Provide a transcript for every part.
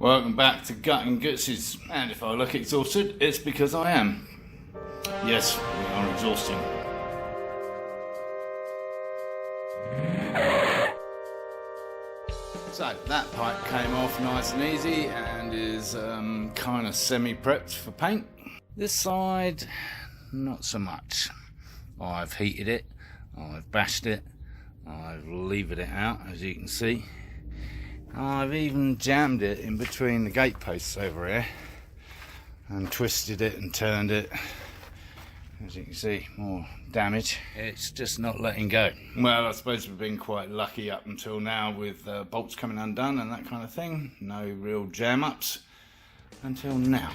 Welcome back to Gutting Gutsies, and if I look exhausted, it's because I am. Yes, we are exhausting. So that pipe came off nice and easy and is kind of semi-prepped for paint. This side, not so much. I've heated it, I've bashed it, I've levered it out, as you can see. I've even jammed it in between the gate posts over here and twisted it and turned it. As you can see, more damage. It's just not letting go. Well, I suppose we've been quite lucky up until now with bolts coming undone and that kind of thing. No real jam ups until now.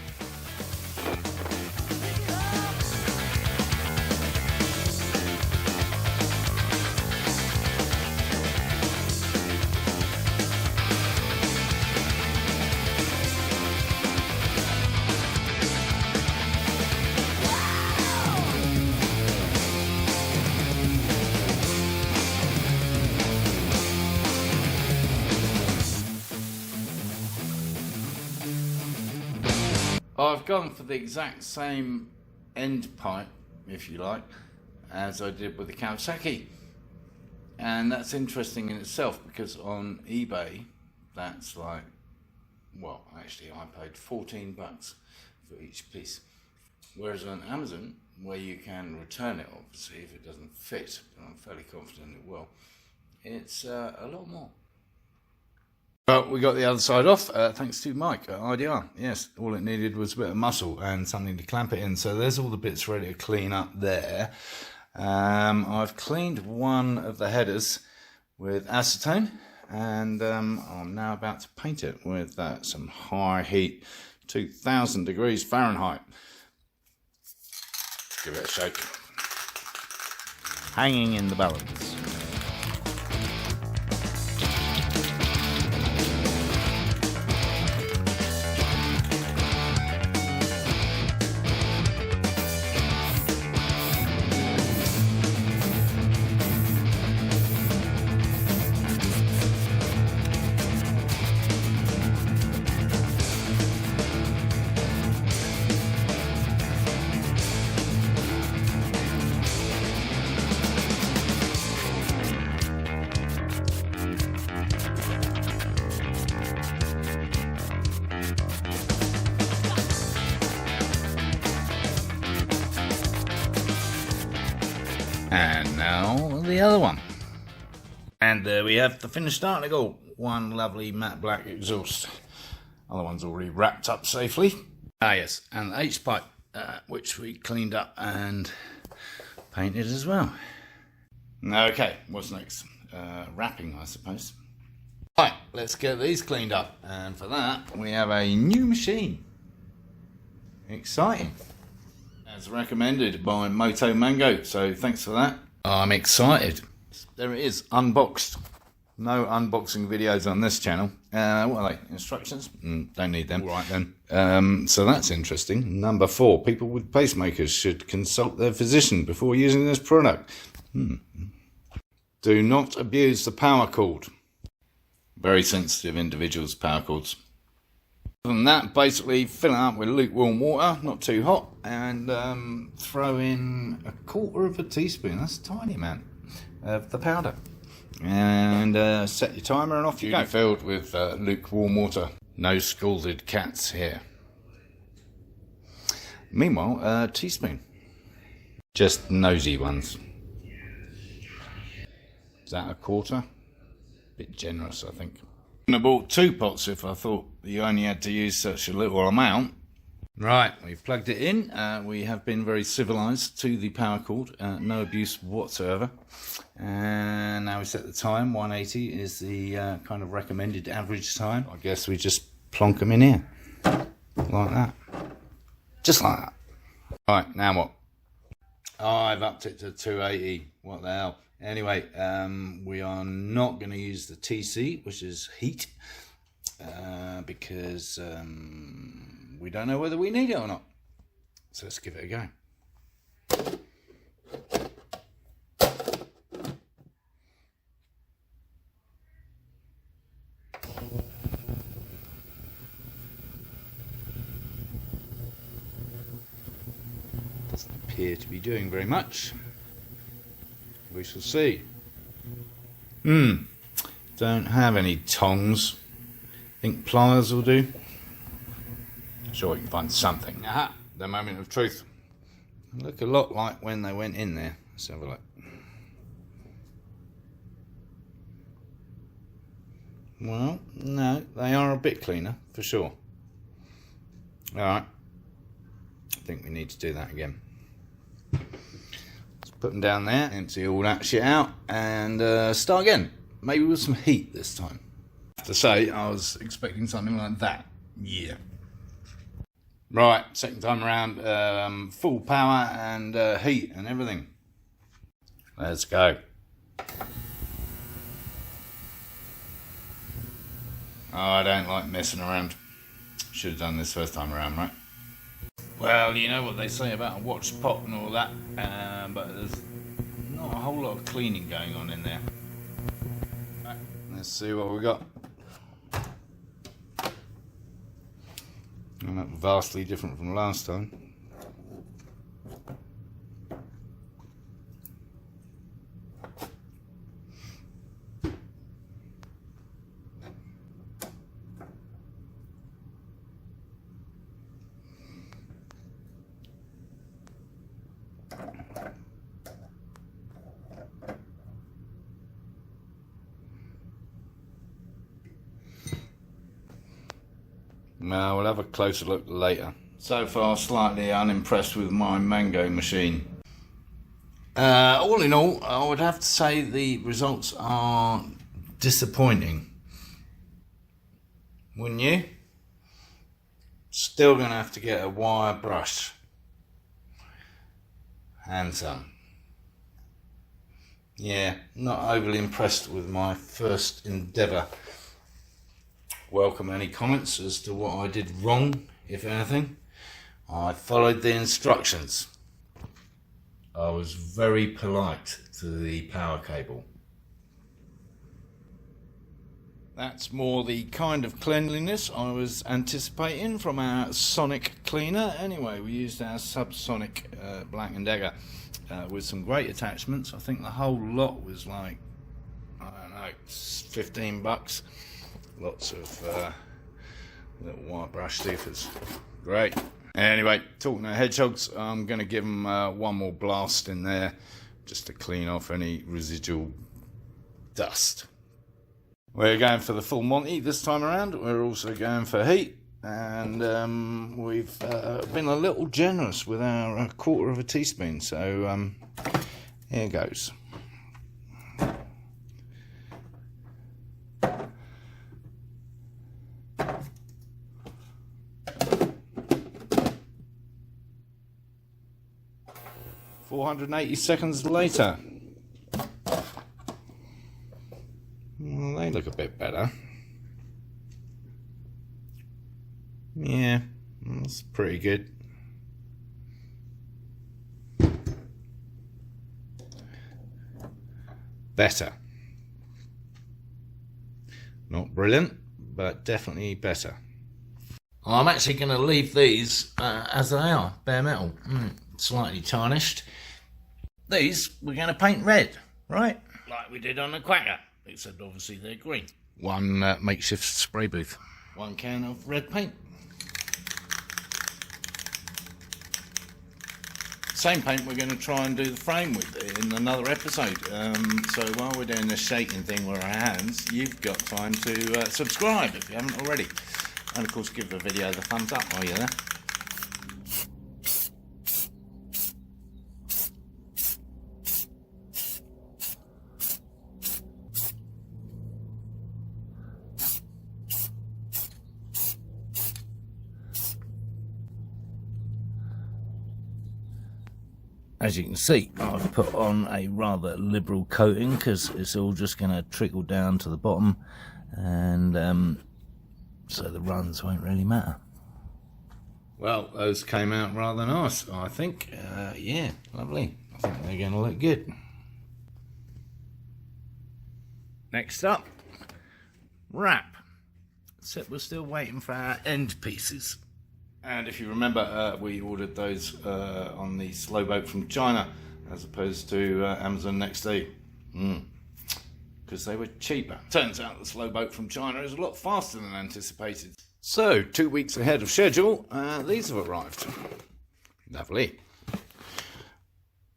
I've gone for the exact same end pipe, if you like, as I did with the Kawasaki, and that's interesting in itself because on eBay that's like, well, actually I paid $14 for each piece, whereas on Amazon, where you can return it obviously if it doesn't fit, and I'm fairly confident it will, it's a lot more. Well, we got the other side off, thanks to Mike at IDR. Yes, all it needed was a bit of muscle and something to clamp it in. So there's all the bits ready to clean up there. I've cleaned one of the headers with acetone, and I'm now about to paint it with some high heat, 2000 degrees Fahrenheit. Give it a shake. Hanging in the balance. And now the other one. And there we have the finished article. One lovely matte black exhaust. Other one's already wrapped up safely. Ah yes, and the H-pipe, which we cleaned up and painted as well. Okay, what's next? Wrapping, I suppose. Right, let's get these cleaned up. And for that, we have a new machine. Exciting. As recommended by Moto Mango, so thanks for that. I'm excited. There it is, unboxed. No unboxing videos on this channel. What are they? Instructions? Don't need them. All right then. So that's interesting. Number 4, people with pacemakers should consult their physician before using this product. Do not abuse the power cord. Very sensitive individuals, power cords. Other than that, basically fill it up with lukewarm water, not too hot, and throw in 1/4 teaspoon, that's tiny, man, of the powder. And set your timer and off you go. Filled with lukewarm water. No scalded cats here. Meanwhile, a teaspoon. Just nosy ones. Is that 1/4? Bit generous, I think. I bought 2 pots if I thought you only had to use such a little amount. Right, we've plugged it in. We have been very civilised to the power cord. No abuse whatsoever. And now we set the time. 180 is the kind of recommended average time. I guess we just plonk them in here. Like that. Just like that. Right, now what? I've upped it to 280. What the hell? Anyway, we are not going to use the TC, which is heat, because we don't know whether we need it or not. So let's give it a go. appear to be doing very much. We shall see. Don't have any tongs. Think pliers will do. Sure, we can find something. Aha, the moment of truth. Look a lot like when they went in there. Let's have a look. Well, no, they are a bit cleaner, for sure. Alright. I think we need to do that again. Let's put them down there, empty all that shit out, and start again. Maybe with some heat this time. I have to say, I was expecting something like that. Yeah. Right, second time around, full power and heat and everything. Let's go. Oh, I don't like messing around. Should have done this first time around, right? Well, you know what they say about a watch pot and all that, but there's not a whole lot of cleaning going on in there. Right, let's see what we got. Not vastly different from last time. Now we'll have a closer look later. So far, slightly unimpressed with my mango machine. All in all, I would have to say the results are disappointing. Wouldn't you? Still going to have to get a wire brush. And some. Yeah, not overly impressed with my first endeavour. Welcome any comments as to what I did wrong, if anything. I followed the instructions. I was very polite to the power cable. That's more the kind of cleanliness I was anticipating from our sonic cleaner. Anyway, we used our subsonic Black & Decker with some great attachments. I think the whole lot was like, I don't know, $15. Lots of little wire brush stiffers. Great. Anyway, talking of hedgehogs, I'm going to give them one more blast in there just to clean off any residual dust. We're going for the full Monty this time around. We're also going for heat, and we've been a little generous with our quarter of a teaspoon, so here goes. .480 seconds later. Well, they look a bit better. Yeah, that's pretty good. Better. Not brilliant, but definitely better. I'm actually going to leave these as they are, bare metal. Slightly tarnished. These we're going to paint red, right? Like we did on the Quacker, except obviously they're green. One makeshift spray booth. One can of red paint. Same paint we're going to try and do the frame with in another episode. So while we're doing this shaking thing with our hands, you've got time to subscribe if you haven't already. And of course give the video the thumbs up while you're there. As you can see, I've put on a rather liberal coating because it's all just going to trickle down to the bottom, and so the runs won't really matter. Well, those came out rather nice, I think. Yeah, lovely. I think they're going to look good. Next up, wrap. Except we're still waiting for our end pieces. And if you remember, we ordered those on the slow boat from China as opposed to Amazon next day, because they were cheaper. Turns out the slow boat from China is a lot faster than anticipated. So 2 weeks ahead of schedule, these have arrived. Lovely.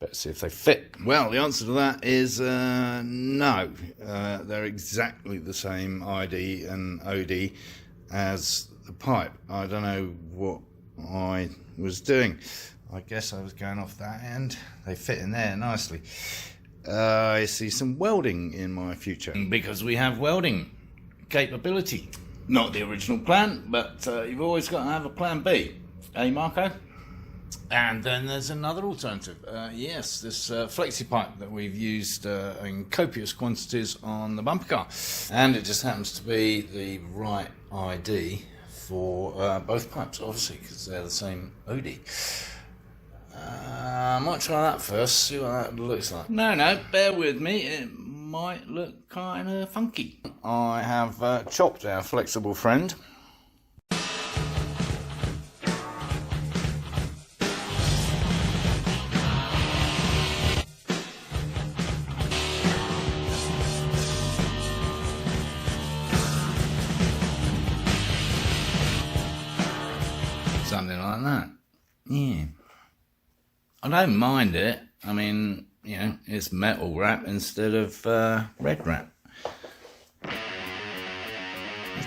Better see if they fit. Well, the answer to that is no. They're exactly the same ID and OD as the pipe. I don't know what I was doing. I guess I was going off that end. They fit in there nicely. I see some welding in my future, because we have welding capability. Not the original plan, but you've always got to have a plan B. Eh, Marco? And then there's another alternative. Yes, this flexi pipe that we've used in copious quantities on the bumper car. And it just happens to be the right ID for both pipes, obviously, because they're the same OD. I might try that first, see what that looks like. No, bear with me, it might look kind of funky. I have chopped our flexible friend. Something like that. Yeah. I don't mind it. I mean, you know, it's metal wrap instead of red wrap. Let's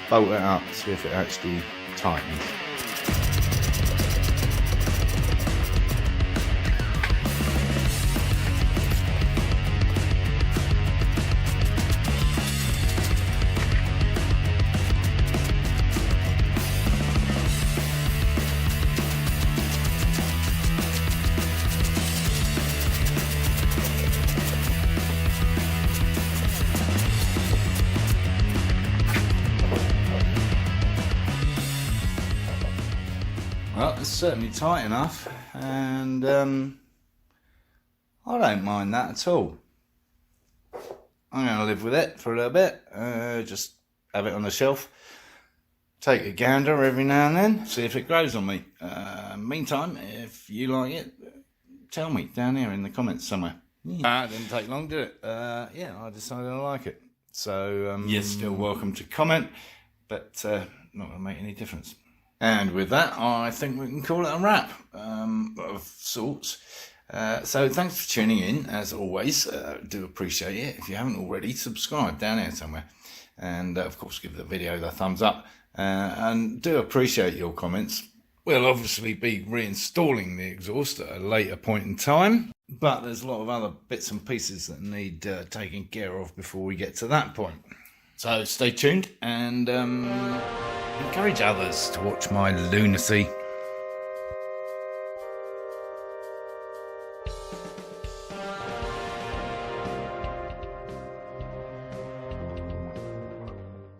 bolt it up, see if it actually tightens. Well, it's certainly tight enough, and I don't mind that at all. I'm going to live with it for a little bit, just have it on the shelf, take a gander every now and then, see if it grows on me. Meantime, if you like it, tell me down here in the comments somewhere. It didn't take long, did it? Yeah, I decided I like it. So, you're still welcome to comment, but not going to make any difference. And with that, I think we can call it a wrap of sorts. So thanks for tuning in, as always. Do appreciate it. If you haven't already, subscribe down here somewhere. And, of course, give the video the thumbs up. And do appreciate your comments. We'll obviously be reinstalling the exhaust at a later point in time. But there's a lot of other bits and pieces that need taking care of before we get to that point. So stay tuned and encourage others to watch my lunacy.